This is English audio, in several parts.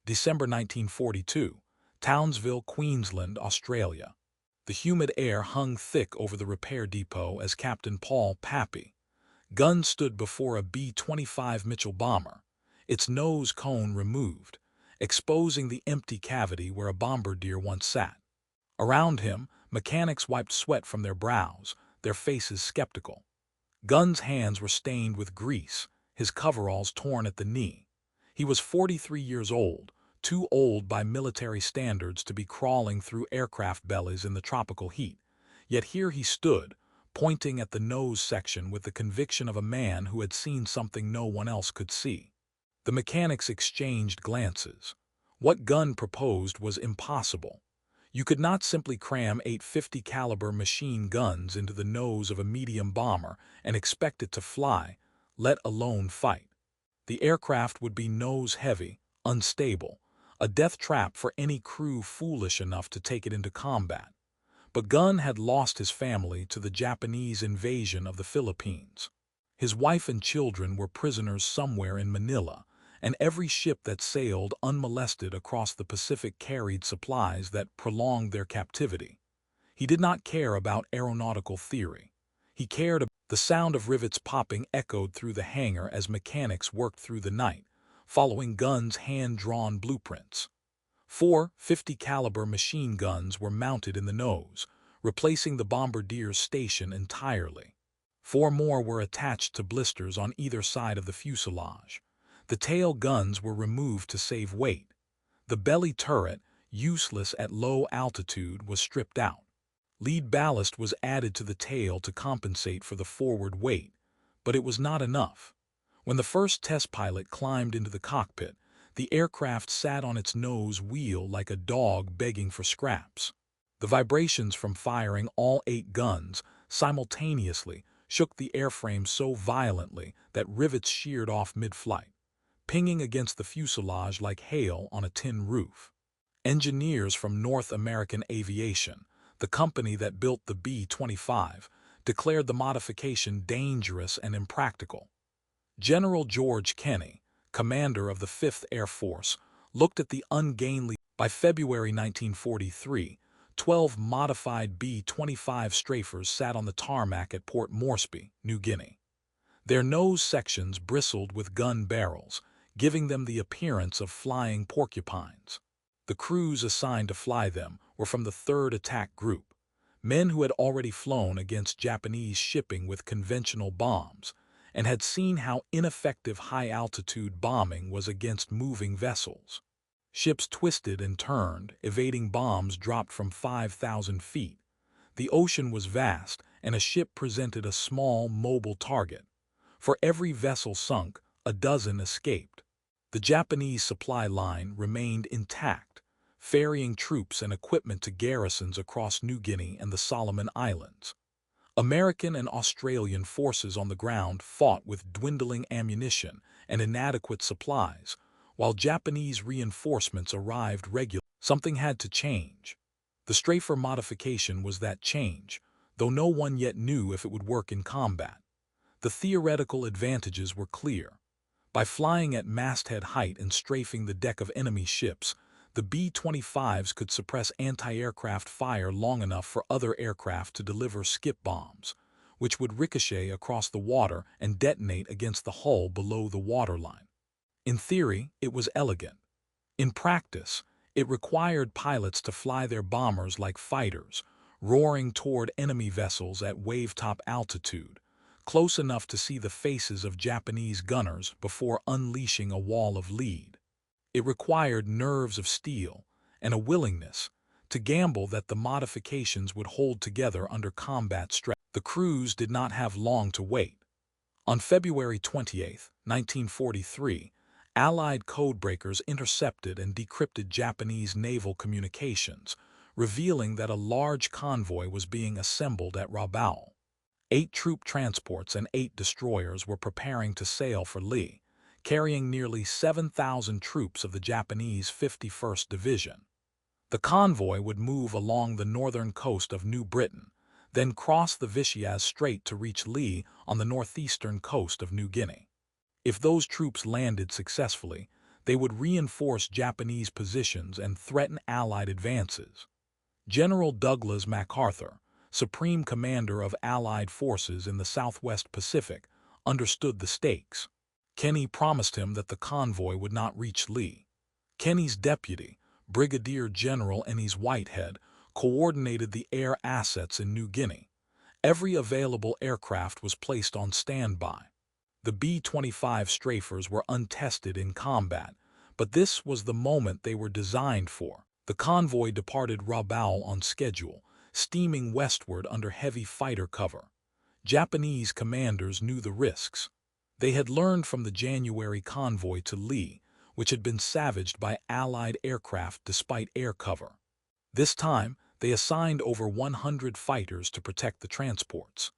December 1942, Townsville, Queensland, Australia. The humid air hung thick over the repair depot as Captain Paul Pappy Gunn stood before a B-25 Mitchell bomber, its nose cone removed, exposing the empty cavity where a bombardier once sat. Around him, mechanics wiped sweat from their brows, their faces skeptical. Gunn's hands were stained with grease, his coveralls torn at the knee. He was 43 years old, too old by military standards to be crawling through aircraft bellies in the tropical heat. Yet here he stood, pointing at the nose section with the conviction of a man who had seen something no one else could see. The mechanics exchanged glances. What Gunn proposed was impossible. You could not simply cram 850 caliber machine guns into the nose of a medium bomber and expect it to fly, let alone fight. The aircraft would be nose-heavy, unstable, a death trap for any crew foolish enough to take it into combat. But Gunn had lost his family to the Japanese invasion of the Philippines. His wife and children were prisoners somewhere in Manila, and every ship that sailed unmolested across the Pacific carried supplies that prolonged their captivity. He did not care about aeronautical theory. He cared about the sound of rivets popping echoed through the hangar as mechanics worked through the night, following Gunn's hand-drawn blueprints. 4 50 caliber machine guns were mounted in the nose, replacing the bombardier's station entirely. 4 more were attached to blisters on either side of the fuselage. The tail guns were removed to save weight. The belly turret, useless at low altitude, was stripped out. Lead ballast was added to the tail to compensate for the forward weight, but it was not enough. When the first test pilot climbed into the cockpit, the aircraft sat on its nose wheel like a dog begging for scraps. The vibrations from firing all 8 guns simultaneously shook the airframe so violently that rivets sheared off mid-flight, pinging against the fuselage like hail on a tin roof. Engineers from North American Aviation, the company that built the B-25, declared the modification dangerous and impractical. General George Kenney, commander of the 5th Air Force, looked at the ungainly. By February 1943, 12 modified B-25 strafers sat on the tarmac at Port Moresby, New Guinea. Their nose sections bristled with gun barrels, giving them the appearance of flying porcupines. The crews assigned to fly them were from the 3rd Attack Group, men who had already flown against Japanese shipping with conventional bombs, and had seen how ineffective high-altitude bombing was against moving vessels. Ships twisted and turned, evading bombs dropped from 5,000 feet. The ocean was vast, and a ship presented a small, mobile target. For every vessel sunk, a dozen escaped. The Japanese supply line remained intact, ferrying troops and equipment to garrisons across New Guinea and the Solomon Islands. American and Australian forces on the ground fought with dwindling ammunition and inadequate supplies, while Japanese reinforcements arrived regularly. Something had to change. The strafer modification was that change, though no one yet knew if it would work in combat. The theoretical advantages were clear. By flying at masthead height and strafing the deck of enemy ships, the B-25s could suppress anti-aircraft fire long enough for other aircraft to deliver skip bombs, which would ricochet across the water and detonate against the hull below the waterline. In theory, it was elegant. In practice, it required pilots to fly their bombers like fighters, roaring toward enemy vessels at wave-top altitude, close enough to see the faces of Japanese gunners before unleashing a wall of lead. It required nerves of steel and a willingness to gamble that the modifications would hold together under combat stress. The crews did not have long to wait. On February 28, 1943, Allied codebreakers intercepted and decrypted Japanese naval communications, revealing that a large convoy was being assembled at Rabaul. 8 troop transports and 8 destroyers were preparing to sail for Lee, carrying nearly 7,000 troops of the Japanese 51st Division. The convoy would move along the northern coast of New Britain, then cross the Vitiaz Strait to reach Lee on the northeastern coast of New Guinea. If those troops landed successfully, They would reinforce Japanese positions and threaten Allied advances. General Douglas MacArthur, Supreme Commander of Allied forces in the Southwest Pacific, understood the stakes. Kenney promised him that the convoy would not reach Lee. Kenney's deputy, Brigadier General Ennis Whitehead, coordinated the air assets in New Guinea. Every available aircraft was placed on standby. The B-25 strafers were untested in combat, but this was the moment they were designed for. The convoy departed Rabaul on schedule, steaming westward under heavy fighter cover. Japanese commanders knew the risks. They had learned from the January convoy to Lee, which had been savaged by Allied aircraft despite air cover. This time, they assigned over 100 fighters to protect the transports.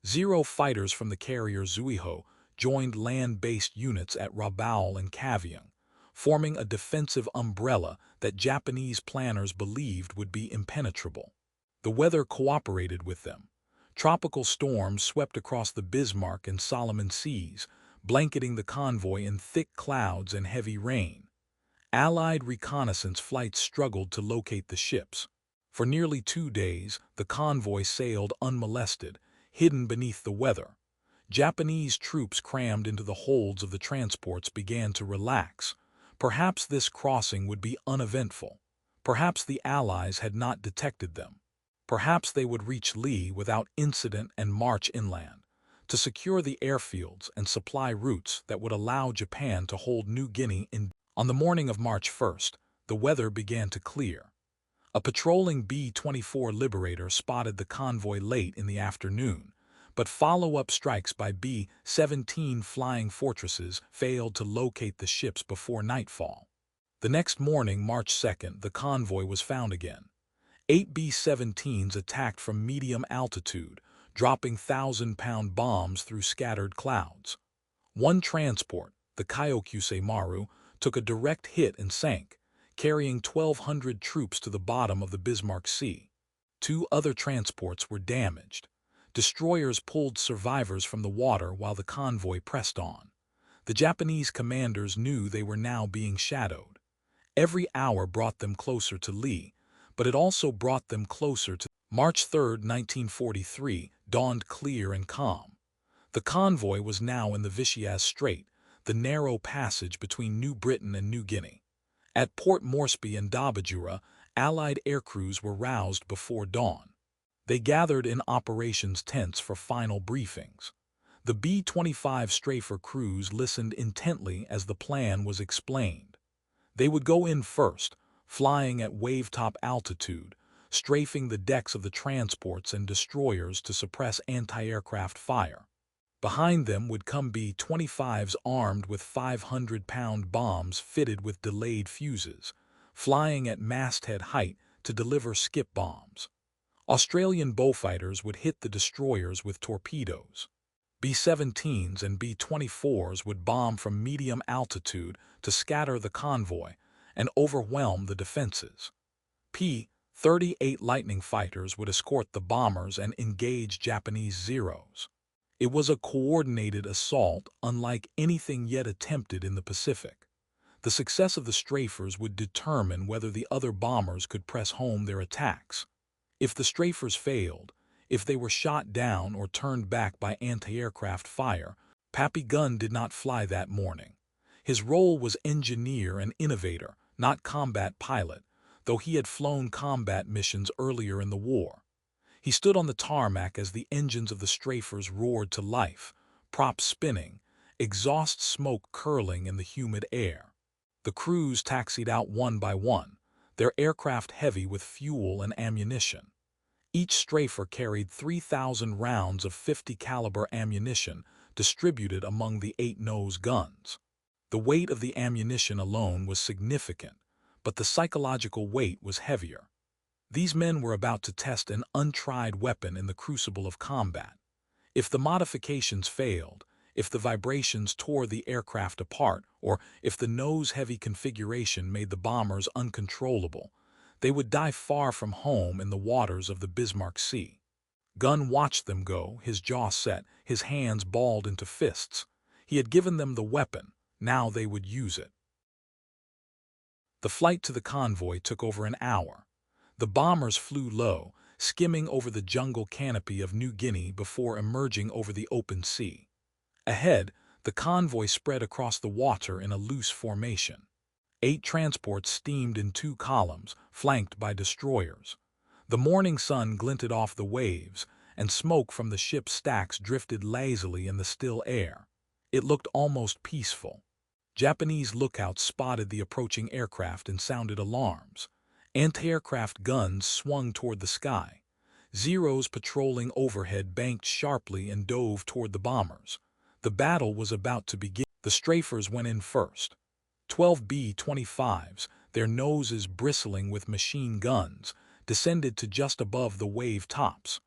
0 fighters from the carrier Zuiho joined land-based units at Rabaul and Kavieng, forming a defensive umbrella that Japanese planners believed would be impenetrable. The weather cooperated with them. Tropical storms swept across the Bismarck and Solomon Seas, blanketing the convoy in thick clouds and heavy rain. Allied reconnaissance flights struggled to locate the ships. For nearly 2 days, the convoy sailed unmolested, hidden beneath the weather. Japanese troops crammed into the holds of the transports began to relax. Perhaps this crossing would be uneventful. Perhaps the Allies had not detected them. Perhaps they would reach Lee without incident and march inland, to secure the airfields and supply routes that would allow Japan to hold New Guinea in. On the morning of March 1st, the weather began to clear. A patrolling B-24 Liberator spotted the convoy late in the afternoon, but follow-up strikes by B-17 Flying Fortresses failed to locate the ships before nightfall. The next morning, March 2nd, the convoy was found again. 8 B-17s attacked from medium altitude, dropping 1,000-pound bombs through scattered clouds. One transport, the Kyokusei Maru, took a direct hit and sank, carrying 1,200 troops to the bottom of the Bismarck Sea. 2 other transports were damaged. Destroyers pulled survivors from the water while the convoy pressed on. The Japanese commanders knew they were now being shadowed. Every hour brought them closer to Lee, but it also brought them closer to. March 3, 1943, dawned clear and calm. The convoy was now in the Vitiaz Strait, the narrow passage between New Britain and New Guinea. At Port Moresby and Dabajura, Allied aircrews were roused before dawn. They gathered in operations tents for final briefings. The B-25 strafer crews listened intently as the plan was explained. They would go in first, flying at wave-top altitude, strafing the decks of the transports and destroyers to suppress anti-aircraft fire. Behind them would come B-25s armed with 500-pound bombs fitted with delayed fuses, flying at masthead height to deliver skip bombs. Australian Beaufighters would hit the destroyers with torpedoes. B-17s and B-24s would bomb from medium altitude to scatter the convoy and overwhelm the defenses. P-38 Lightning fighters would escort the bombers and engage Japanese Zeros. It was a coordinated assault unlike anything yet attempted in the Pacific. The success of the strafers would determine whether the other bombers could press home their attacks. If the strafers failed, if they were shot down or turned back by anti-aircraft fire, Pappy Gunn did not fly that morning. His role was engineer and innovator, not combat pilot, though he had flown combat missions earlier in the war. He stood on the tarmac as the engines of the strafers roared to life, props spinning, exhaust smoke curling in the humid air. The crews taxied out one by one, their aircraft heavy with fuel and ammunition. Each strafer carried 3,000 rounds of 50 caliber ammunition distributed among the 8 nose guns. The weight of the ammunition alone was significant, but the psychological weight was heavier. These men were about to test an untried weapon in the crucible of combat. If the modifications failed, if the vibrations tore the aircraft apart, or if the nose-heavy configuration made the bombers uncontrollable, they would die far from home in the waters of the Bismarck Sea. Gunn watched them go, his jaw set, his hands balled into fists. He had given them the weapon, now they would use it. The flight to the convoy took over an hour. The bombers flew low, skimming over the jungle canopy of New Guinea before emerging over the open sea. Ahead, the convoy spread across the water in a loose formation. 8 transports steamed in 2 columns, flanked by destroyers. The morning sun glinted off the waves, and smoke from the ship's stacks drifted lazily in the still air. It looked almost peaceful. Japanese lookouts spotted the approaching aircraft and sounded alarms. Anti-aircraft guns swung toward the sky. Zeros patrolling overhead banked sharply and dove toward the bombers. The battle was about to begin. The strafers went in first. 12 B-25s, their noses bristling with machine guns, descended to just above the wave tops.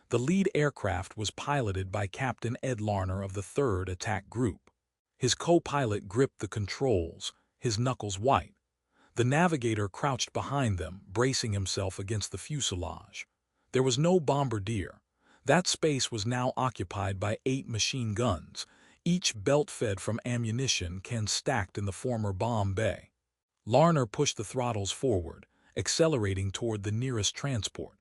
The lead aircraft was piloted by Captain Ed Larner of the 3rd Attack Group. His co-pilot gripped the controls, his knuckles white. The navigator crouched behind them, bracing himself against the fuselage. There was no bombardier. That space was now occupied by 8 machine guns, each belt-fed from ammunition cans stacked in the former bomb bay. Larner pushed the throttles forward, accelerating toward the nearest transport.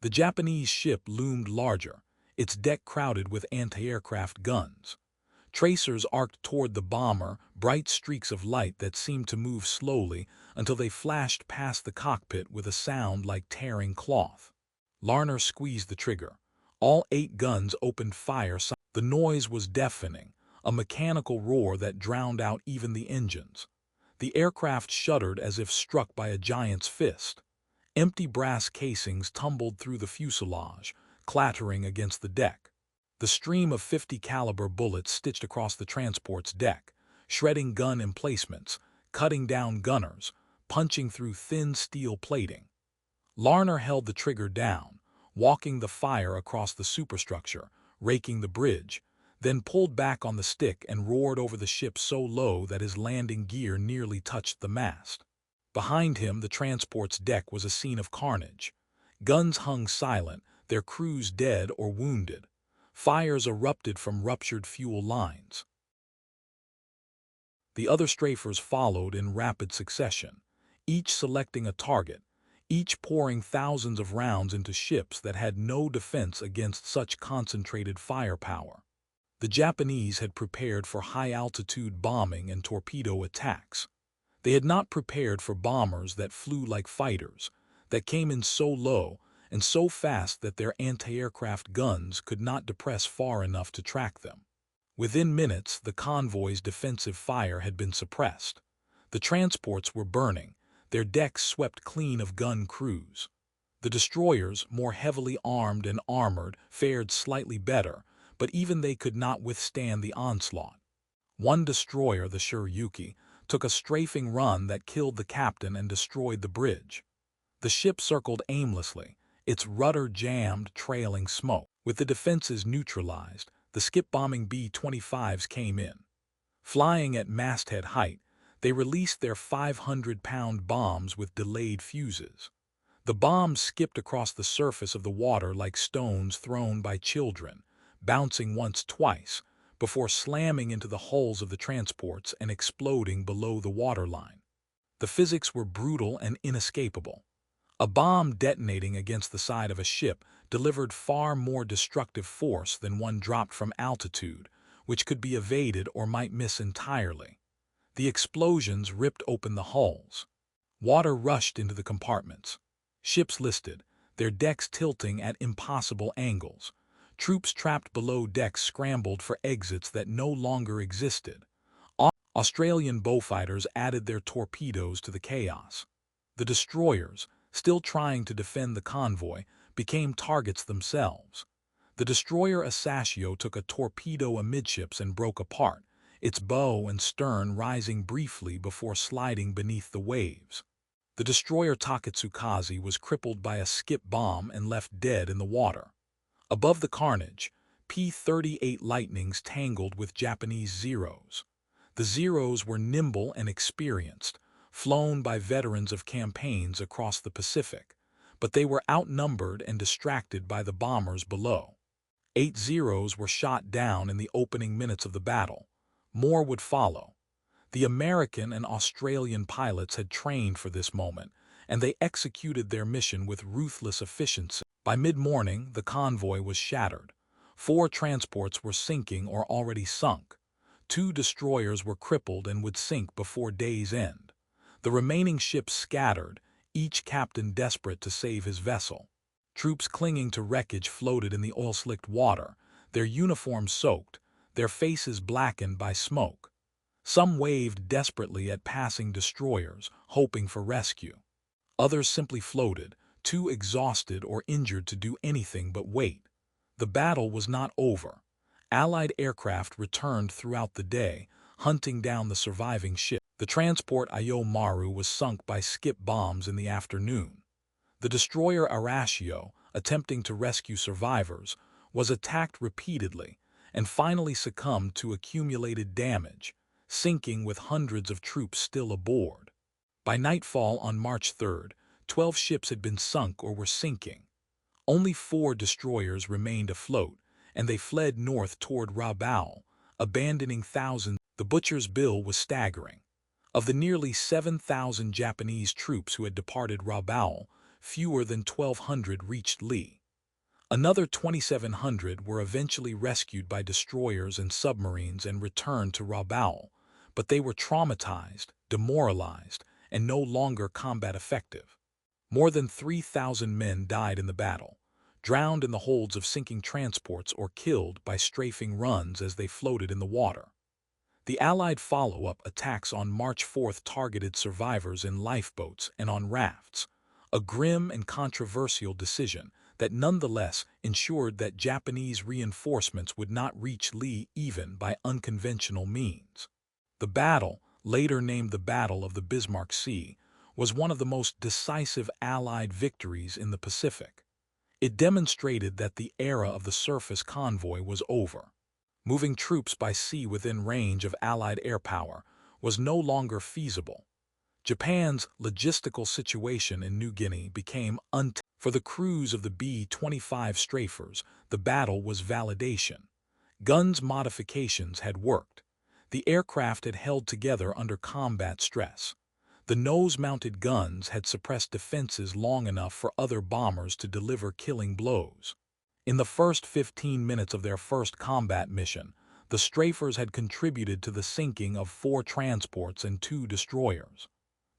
The Japanese ship loomed larger, its deck crowded with anti-aircraft guns. Tracers arced toward the bomber, bright streaks of light that seemed to move slowly until they flashed past the cockpit with a sound like tearing cloth. Larner squeezed the trigger. All 8 guns opened fire. The noise was deafening, a mechanical roar that drowned out even the engines. The aircraft shuddered as if struck by a giant's fist. Empty brass casings tumbled through the fuselage, clattering against the deck. The stream of 50 caliber bullets stitched across the transport's deck, shredding gun emplacements, cutting down gunners, punching through thin steel plating. Larner held the trigger down, walking the fire across the superstructure, raking the bridge, then pulled back on the stick and roared over the ship so low that his landing gear nearly touched the mast. Behind him, the transport's deck was a scene of carnage. Guns hung silent, their crews dead or wounded. Fires erupted from ruptured fuel lines. The other strafers followed in rapid succession, each selecting a target, each pouring thousands of rounds into ships that had no defense against such concentrated firepower. The Japanese had prepared for high-altitude bombing and torpedo attacks. They had not prepared for bombers that flew like fighters, that came in so low and so fast that their anti-aircraft guns could not depress far enough to track them. Within minutes, the convoy's defensive fire had been suppressed. The transports were burning, their decks swept clean of gun crews. The destroyers, more heavily armed and armored, fared slightly better, but even they could not withstand the onslaught. One destroyer, the Shiryuki, took a strafing run that killed the captain and destroyed the bridge. The ship circled aimlessly, its rudder jammed, trailing smoke. With the defenses neutralized, the skip-bombing B-25s came in. Flying at masthead height, they released their 500-pound bombs with delayed fuses. The bombs skipped across the surface of the water like stones thrown by children, bouncing once, twice, before slamming into the hulls of the transports and exploding below the waterline. The physics were brutal and inescapable. A bomb detonating against the side of a ship delivered far more destructive force than one dropped from altitude, which could be evaded or might miss entirely. The explosions ripped open the hulls. Water rushed into the compartments. Ships listed, their decks tilting at impossible angles. Troops trapped below decks scrambled for exits that no longer existed. Australian bowfighters added their torpedoes to the chaos. The destroyers, still trying to defend the convoy, became targets themselves. The destroyer Asashio took a torpedo amidships and broke apart, its bow and stern rising briefly before sliding beneath the waves. The destroyer Takatsukaze was crippled by a skip bomb and left dead in the water. Above the carnage, P-38 Lightnings tangled with Japanese Zeros. The Zeros were nimble and experienced, flown by veterans of campaigns across the Pacific, but they were outnumbered and distracted by the bombers below. 8 Zeros were shot down in the opening minutes of the battle. More would follow. The American and Australian pilots had trained for this moment, and they executed their mission with ruthless efficiency. By mid-morning, the convoy was shattered. 4 transports were sinking or already sunk. 2 destroyers were crippled and would sink before day's end. The remaining ships scattered, each captain desperate to save his vessel. Troops clinging to wreckage floated in the oil-slicked water, their uniforms soaked, their faces blackened by smoke. Some waved desperately at passing destroyers, hoping for rescue. Others simply floated, too exhausted or injured to do anything but wait. The battle was not over. Allied aircraft returned throughout the day, hunting down the surviving ship. The transport Ayo Maru was sunk by skip bombs in the afternoon. The destroyer Arashio, attempting to rescue survivors, was attacked repeatedly and finally succumbed to accumulated damage, sinking with hundreds of troops still aboard. By nightfall on March 3rd, 12 ships had been sunk or were sinking. Only 4 destroyers remained afloat, and they fled north toward Rabaul, abandoning thousands. The butcher's bill was staggering. Of the nearly 7,000 Japanese troops who had departed Rabaul, fewer than 1,200 reached Lee. Another 2,700 were eventually rescued by destroyers and submarines and returned to Rabaul, but they were traumatized, demoralized, and no longer combat effective. More than 3,000 men died in the battle, drowned in the holds of sinking transports or killed by strafing runs as they floated in the water. The Allied follow-up attacks on March 4th targeted survivors in lifeboats and on rafts, a grim and controversial decision that nonetheless ensured that Japanese reinforcements would not reach Lee even by unconventional means. The battle, later named the Battle of the Bismarck Sea, was one of the most decisive Allied victories in the Pacific. It demonstrated that the era of the surface convoy was over. Moving troops by sea within range of Allied air power was no longer feasible. Japan's logistical situation in New Guinea became untenable. For the crews of the B-25 strafers, the battle was validation. Guns' modifications had worked. The aircraft had held together under combat stress. The nose-mounted guns had suppressed defenses long enough for other bombers to deliver killing blows. In the first 15 minutes of their first combat mission, the strafers had contributed to the sinking of 4 transports and 2 destroyers.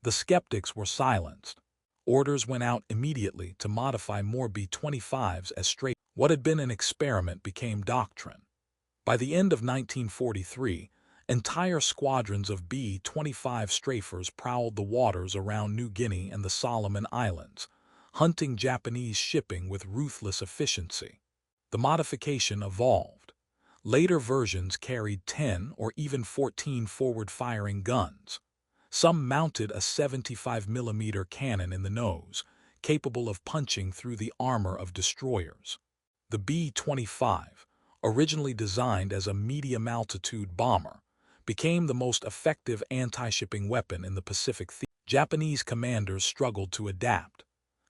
The skeptics were silenced. Orders went out immediately to modify more B-25s as strafers. What had been an experiment became doctrine. By the end of 1943, entire squadrons of B-25 strafers prowled the waters around New Guinea and the Solomon Islands, hunting Japanese shipping with ruthless efficiency. The modification evolved. Later versions carried 10 or even 14 forward-firing guns. Some mounted a 75mm cannon in the nose, capable of punching through the armor of destroyers. The B-25, originally designed as a medium-altitude bomber, became the most effective anti-shipping weapon in the Pacific theater. Japanese commanders struggled to adapt.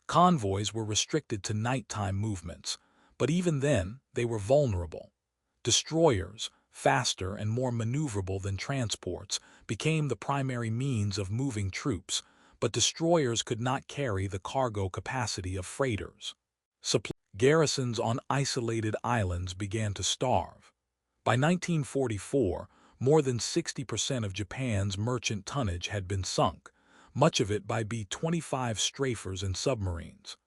Convoys were restricted to nighttime movements, but even then they were vulnerable. Destroyers, faster and more maneuverable than transports, became the primary means of moving troops, but destroyers could not carry the cargo capacity of freighters. Garrisons on isolated islands began to starve. By 1944, more than 60% of Japan's merchant tonnage had been sunk, much of it by B-25 strafers and submarines.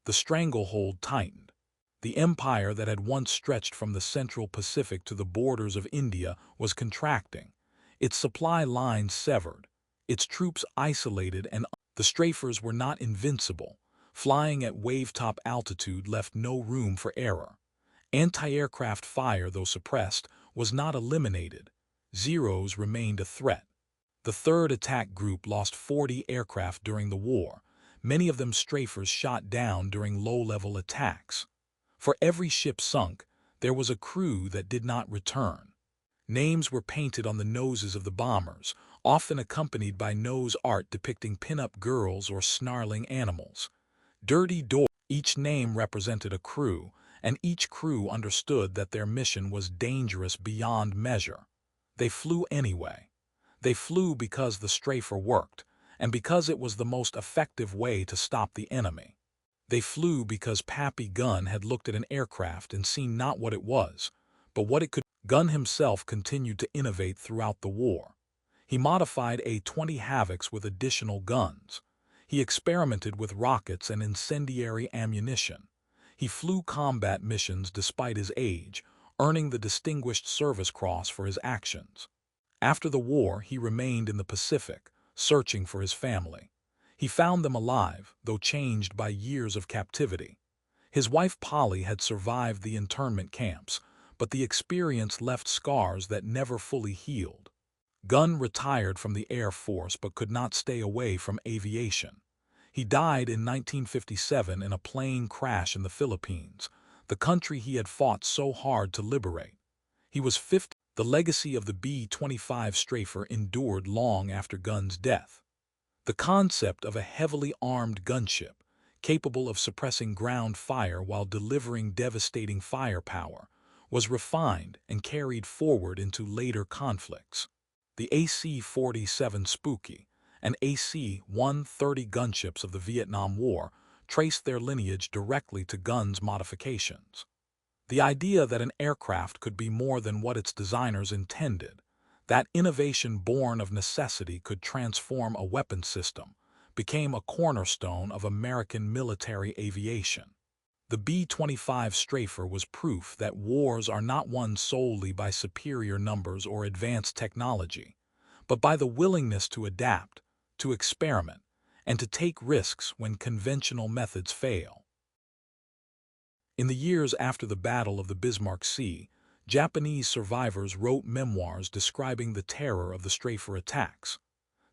The stranglehold tightened. The empire that had once stretched from the central Pacific to the borders of India was contracting, its supply lines severed, its troops isolated, and the strafers were not invincible. Flying at wave-top altitude left no room for error. Anti-aircraft fire, though suppressed, was not eliminated. Zeros remained a threat. The 3rd Attack Group lost 40 aircraft during the war, many of them strafers shot down during low-level attacks. For every ship sunk, there was a crew that did not return. Names were painted on the noses of the bombers, often accompanied by nose art depicting pin-up girls or snarling animals. Dirty Door. Each name represented a crew, and each crew understood that their mission was dangerous beyond measure. They flew anyway. They flew because the strafer worked, and because it was the most effective way to stop the enemy. They flew because Pappy Gunn had looked at an aircraft and seen not what it was, but what it could. Gunn himself continued to innovate throughout the war. He modified A-20 Havocs with additional guns. He experimented with rockets and incendiary ammunition. He flew combat missions despite his age, earning the Distinguished Service Cross for his actions. After the war, he remained in the Pacific, searching for his family. He found them alive, though changed by years of captivity. His wife Polly had survived the internment camps, but the experience left scars that never fully healed. Gunn retired from the Air Force but could not stay away from aviation. He died in 1957 in a plane crash in the Philippines, the country he had fought so hard to liberate. He was 50. The legacy of the B-25 strafer endured long after Gunn's death. The concept of a heavily armed gunship, capable of suppressing ground fire while delivering devastating firepower, was refined and carried forward into later conflicts. The AC-47 Spooky and AC-130 gunships of the Vietnam War traced their lineage directly to Gunn's modifications. The idea that an aircraft could be more than what its designers intended, that innovation born of necessity could transform a weapon system, became a cornerstone of American military aviation. The B-25 strafer was proof that wars are not won solely by superior numbers or advanced technology, but by the willingness to adapt, to experiment, and to take risks when conventional methods fail. In the years after the Battle of the Bismarck Sea, Japanese survivors wrote memoirs describing the terror of the strafer attacks.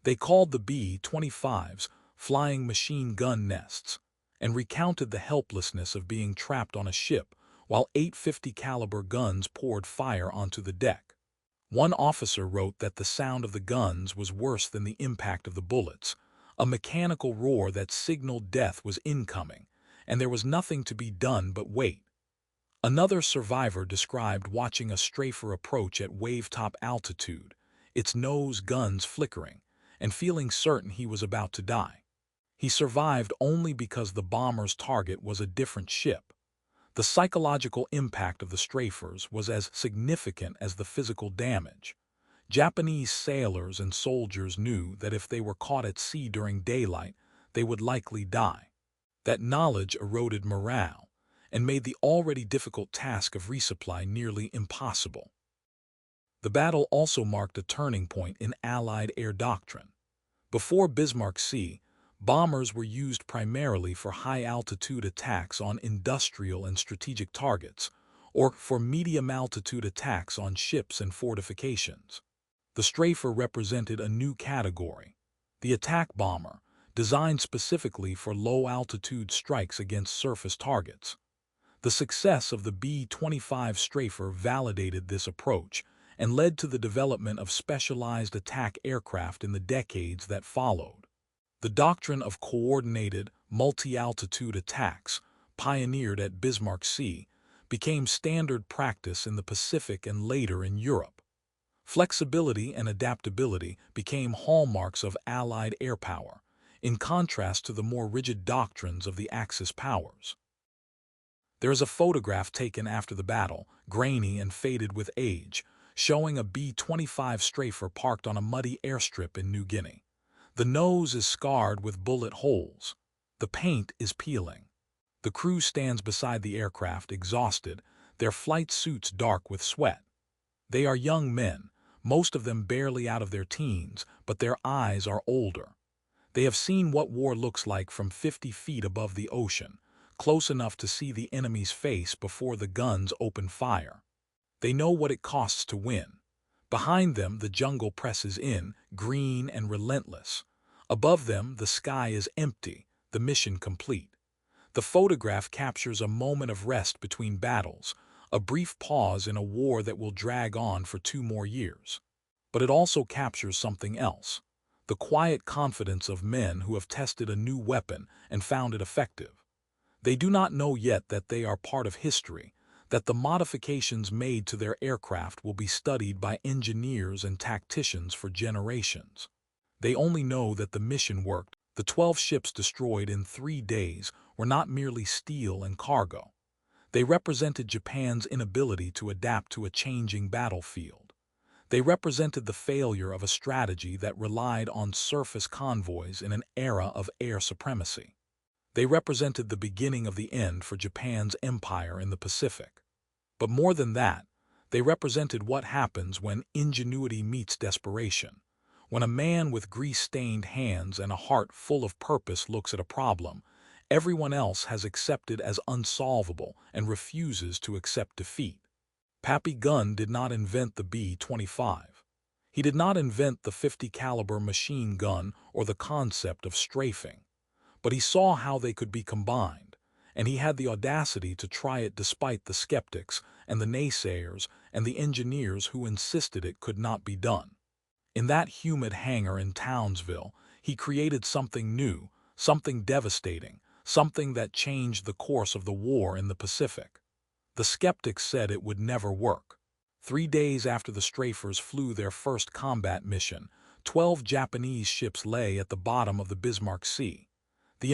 They called the B-25s flying machine gun nests, and recounted the helplessness of being trapped on a ship while 850 caliber guns poured fire onto the deck. One officer wrote that the sound of the guns was worse than the impact of the bullets, a mechanical roar that signaled death was incoming, and there was nothing to be done but wait. Another survivor described watching a strafer approach at wave-top altitude, its nose guns flickering, and feeling certain he was about to die. He survived only because the bomber's target was a different ship. The psychological impact of the strafers was as significant as the physical damage. Japanese sailors and soldiers knew that if they were caught at sea during daylight, they would likely die. That knowledge eroded morale and made the already difficult task of resupply nearly impossible. The battle also marked a turning point in Allied air doctrine. Before Bismarck Sea, bombers were used primarily for high-altitude attacks on industrial and strategic targets, or for medium-altitude attacks on ships and fortifications. The strafer represented a new category, the attack bomber, designed specifically for low-altitude strikes against surface targets. The success of the B-25 strafer validated this approach and led to the development of specialized attack aircraft in the decades that followed. The doctrine of coordinated, multi-altitude attacks, pioneered at Bismarck Sea, became standard practice in the Pacific and later in Europe. Flexibility and adaptability became hallmarks of Allied air power, in contrast to the more rigid doctrines of the Axis powers. There is a photograph taken after the battle, grainy and faded with age, showing a B-25 strafer parked on a muddy airstrip in New Guinea. The nose is scarred with bullet holes. The paint is peeling. The crew stands beside the aircraft, exhausted, their flight suits dark with sweat. They are young men, most of them barely out of their teens, but their eyes are older. They have seen what war looks like from 50 feet above the ocean, close enough to see the enemy's face before the guns open fire. They know what it costs to win. Behind them, the jungle presses in, green and relentless. Above them, the sky is empty, the mission complete. The photograph captures a moment of rest between battles, a brief pause in a war that will drag on for 2 more years. But it also captures something else, the quiet confidence of men who have tested a new weapon and found it effective. They do not know yet that they are part of history, that the modifications made to their aircraft will be studied by engineers and tacticians for generations. They only know that the mission worked. The 12 ships destroyed in 3 days were not merely steel and cargo. They represented Japan's inability to adapt to a changing battlefield. They represented the failure of a strategy that relied on surface convoys in an era of air supremacy. They represented the beginning of the end for Japan's empire in the Pacific. But more than that, they represented what happens when ingenuity meets desperation. When a man with grease-stained hands and a heart full of purpose looks at a problem, everyone else has accepted as unsolvable and refuses to accept defeat. Pappy Gunn did not invent the B-25. He did not invent the 50 caliber machine gun or the concept of strafing. But he saw how they could be combined, and he had the audacity to try it despite the skeptics and the naysayers and the engineers who insisted it could not be done. In that humid hangar in Townsville, he created something new, something devastating, something that changed the course of the war in the Pacific. The skeptics said it would never work. 3 days after the strafers flew their first combat mission, 12 Japanese ships lay at the bottom of the Bismarck Sea. The